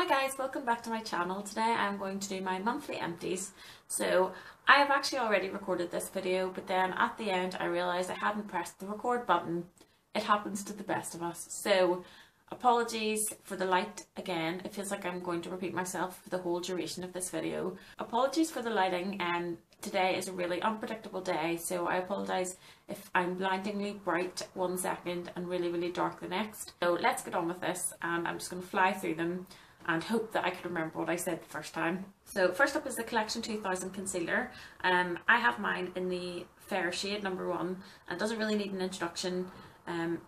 Hi guys, welcome back to my channel. Today I'm going to do my monthly empties. So I have actually already recorded this video, but then at the end I realised I hadn't pressed the record button. It happens to the best of us. So apologies for the light again. It feels like I'm going to repeat myself for the whole duration of this video. Apologies for the lighting, and today is a really unpredictable day, so I apologise if I'm blindingly bright one second and really dark the next. So let's get on with this, and I'm just going to fly through them and hope that I can remember what I said the first time. So first up is the Collection 2000 concealer. I have mine in the fair shade number 1 and doesn't really need an introduction.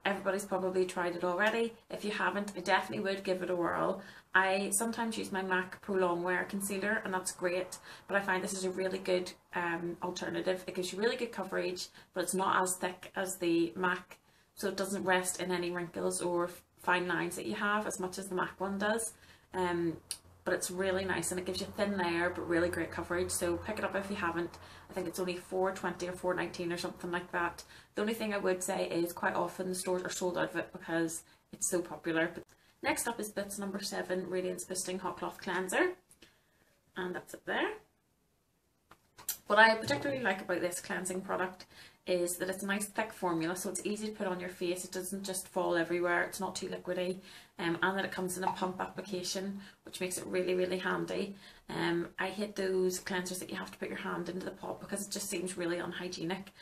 Everybody's probably tried it already. If you haven't, I definitely would give it a whirl. I sometimes use my MAC Pro Longwear concealer and that's great, but I find this is a really good alternative. It gives you really good coverage, but it's not as thick as the MAC, so it doesn't rest in any wrinkles or fine lines that you have as much as the MAC one does. But it's really nice and it gives you a thin layer but really great coverage, so pick it up if you haven't. I think it's only $4.20 or $4.19 or something like that. The only thing I would say is quite often the stores are sold out of it because it's so popular. But next up is Bits number 7 Radiance Boosting Hot Cloth Cleanser, and that's it there. What I particularly like about this cleansing product is that it's a nice thick formula, so it's easy to put on your face. It doesn't just fall everywhere, it's not too liquidy, and that it comes in a pump application, which makes it really handy. I hate those cleansers that you have to put your hand into the pot because it just seems really unhygienic,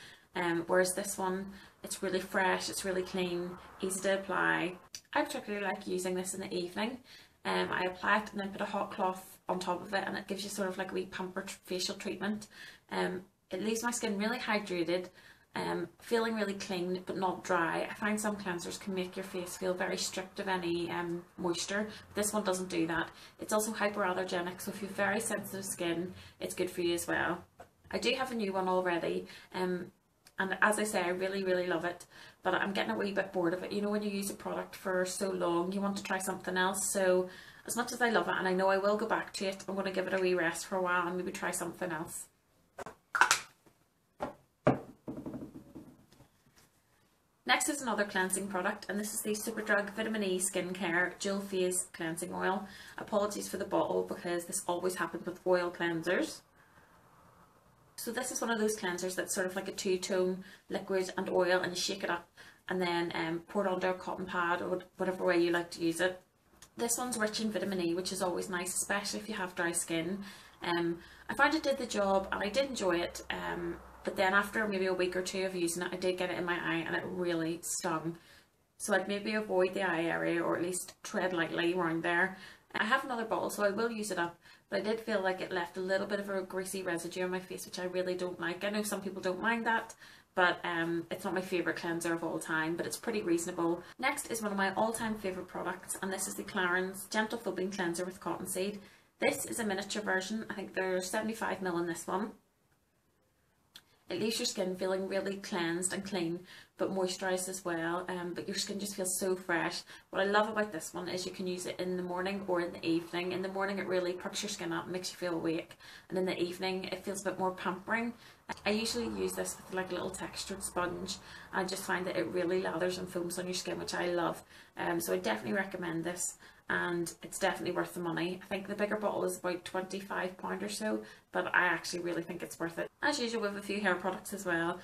whereas this one, it's really fresh, it's really clean, easy to apply. I particularly like using this in the evening. I apply it and then put a hot cloth on top of it, and it gives you sort of like a wee pampered facial treatment. It leaves my skin really hydrated, feeling really clean but not dry. I find some cleansers can make your face feel very stripped of any moisture. This one doesn't do that. It's also hypoallergenic, so if you have very sensitive skin, it's good for you as well. I do have a new one already, and as I say, I really love it, but I'm getting a wee bit bored of it. You know, when you use a product for so long, you want to try something else. So as much as I love it, and I know I will go back to it, I'm going to give it a wee rest for a while and maybe try something else. Next is another cleansing product, and this is the Superdrug Vitamin E Skincare Dual Phase Cleansing Oil. Apologies for the bottle because this always happens with oil cleansers. So this is one of those cleansers that's sort of like a two-tone liquid and oil, and you shake it up and then pour it onto a cotton pad or whatever way you like to use it. This one's rich in vitamin E, which is always nice, especially if you have dry skin. I found it did the job and I did enjoy it, but then after maybe a week or two of using it, I did get it in my eye and it really stung. So I'd maybe avoid the eye area, or at least tread lightly around there. I have another bottle, so I will use it up, but I did feel like it left a little bit of a greasy residue on my face, which I really don't like. I know some people don't mind that, but it's not my favourite cleanser of all time, but it's pretty reasonable. Next is one of my all-time favourite products, and this is the Clarins Gentle Foaming Cleanser with Cottonseed. This is a miniature version. I think there's 75ml in this one. It leaves your skin feeling really cleansed and clean, but moisturised as well, but your skin just feels so fresh. What I love about this one is you can use it in the morning or in the evening. In the morning it really perks your skin up and makes you feel awake, and in the evening it feels a bit more pampering. I usually use this with like a little textured sponge. I just find that it really lathers and foams on your skin, which I love. So I definitely recommend this, and it's definitely worth the money. I think the bigger bottle is about £25 or so, but I actually really think it's worth it. As usual, we have a few hair products as well.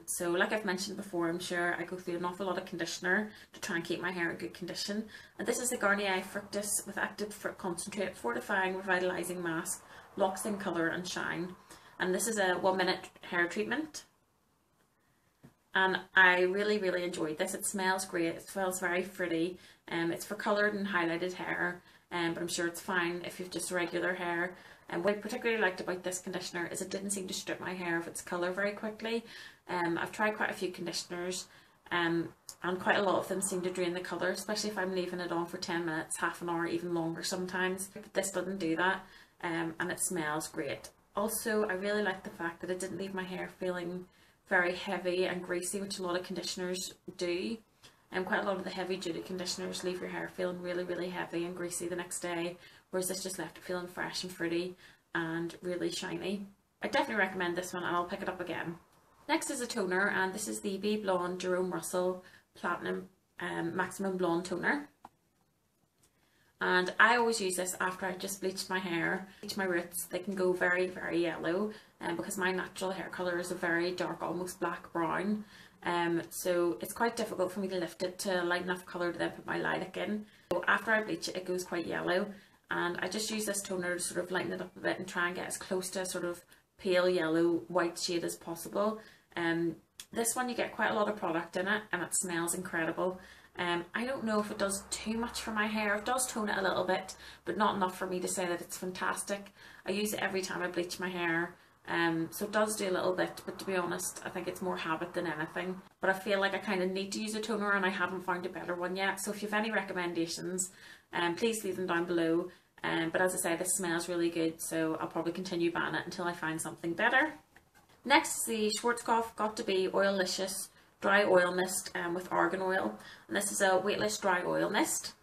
So like I've mentioned before, I'm sure I go through an awful lot of conditioner to try and keep my hair in good condition. And this is the Garnier Fructis with Active Fruit Concentrate Fortifying Revitalising Mask, Locks in Colour and Shine. And this is a 1-minute hair treatment. And I really enjoyed this. It smells great, it smells very fruity. It's for coloured and highlighted hair, but I'm sure it's fine if you've just regular hair. And what I particularly liked about this conditioner is it didn't seem to strip my hair of its colour very quickly. I've tried quite a few conditioners, and quite a lot of them seem to drain the colour, especially if I'm leaving it on for 10 minutes, half an hour, even longer sometimes. But this doesn't do that, and it smells great. Also, I really like the fact that it didn't leave my hair feeling very heavy and greasy, which a lot of conditioners do. And quite a lot of the heavy duty conditioners leave your hair feeling really heavy and greasy the next day, whereas this just left it feeling fresh and fruity and really shiny. I definitely recommend this one, and I'll pick it up again. Next is a toner, and this is the Be Blonde Jerome Russell Platinum Maximum Blonde Toner. And I always use this after I've just bleached my hair. Bleach my roots, they can go very, very yellow, because my natural hair colour is a very dark, almost black brown. So it's quite difficult for me to lift it to a light enough colour to then put my lilac in. So after I bleach it, it goes quite yellow, and I just use this toner to sort of lighten it up a bit and try and get as close to a sort of pale yellow white shade as possible. This one, you get quite a lot of product in it and it smells incredible. I don't know if it does too much for my hair. It does tone it a little bit, but not enough for me to say that it's fantastic. I use it every time I bleach my hair, so it does do a little bit, but to be honest, I think it's more habit than anything. But I feel like I kind of need to use a toner and I haven't found a better one yet. So if you have any recommendations, please leave them down below. But as I say, this smells really good, so I'll probably continue buying it until I find something better. Next is the Schwarzkopf Got2b Oillicious Dry Oil Mist with Argan Oil. And this is a weightless dry oil mist.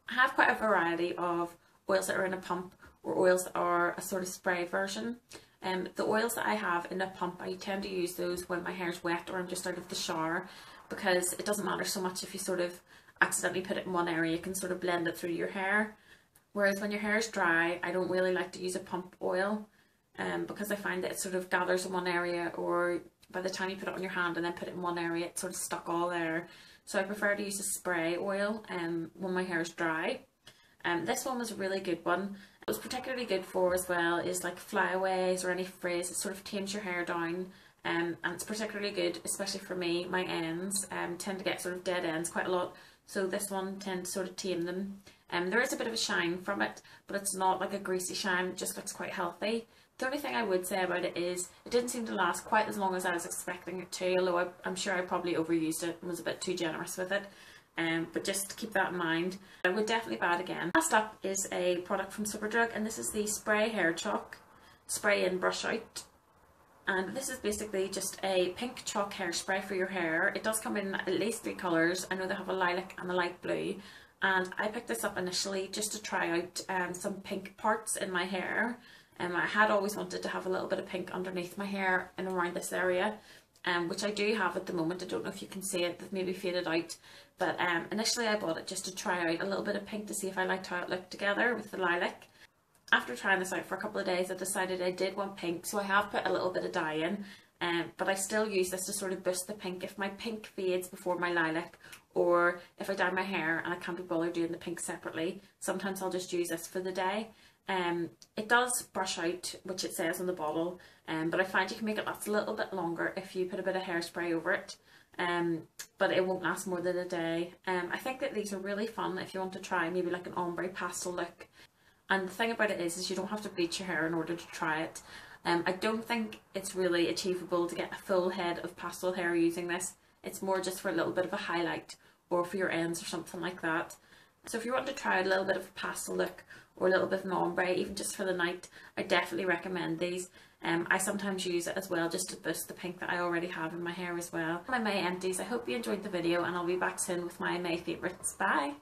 I have quite a variety of oils that are in a pump or oils that are a sort of spray version. The oils that I have in a pump, I tend to use those when my hair's wet or I'm just out of the shower, because it doesn't matter so much if you sort of accidentally put it in one area, you can sort of blend it through your hair. Whereas when your hair is dry, I don't really like to use a pump oil, because I find that it sort of gathers in one area, or by the time you put it on your hand and then put it in one area, it's sort of stuck all there. So I prefer to use a spray oil when my hair is dry. This one was a really good one. It was particularly good for as well is like flyaways or any frizz. It sort of tames your hair down, and it's particularly good, especially for me. My ends tend to get sort of dead ends quite a lot, so this one tends to sort of tame them. There is a bit of a shine from it, but it's not like a greasy shine, it just looks quite healthy. The only thing I would say about it is it didn't seem to last quite as long as I was expecting it to, although I'm sure I probably overused it and was a bit too generous with it. But just keep that in mind. I would definitely buy it again. Last up is a product from Superdrug, and this is the Spray Hair Chalk Spray In Brush Out. And this is basically just a pink chalk hairspray for your hair. It does come in at least 3 colours. I know they have a lilac and a light blue. And I picked this up initially just to try out some pink parts in my hair. I had always wanted to have a little bit of pink underneath my hair and around this area, which I do have at the moment. I don't know if you can see it, they've maybe faded out. But initially I bought it just to try out a little bit of pink to see if I liked how it looked together with the lilac. After trying this out for a couple of days, I decided I did want pink, so I have put a little bit of dye in. But I still use this to sort of boost the pink. If my pink fades before my lilac, or if I dye my hair and I can't be bothered doing the pink separately, sometimes I'll just use this for the day. It does brush out, which it says on the bottle, but I find you can make it last a little bit longer if you put a bit of hairspray over it. But it won't last more than a day. I think that these are really fun if you want to try maybe like an ombre pastel look. And the thing about it is you don't have to bleach your hair in order to try it. I don't think it's really achievable to get a full head of pastel hair using this. It's more just for a little bit of a highlight or for your ends or something like that. So if you want to try a little bit of a pastel look or a little bit of an ombre, even just for the night, I definitely recommend these. I sometimes use it as well just to boost the pink that I already have in my hair as well. My May empties. I hope you enjoyed the video, and I'll be back soon with my May favourites. Bye!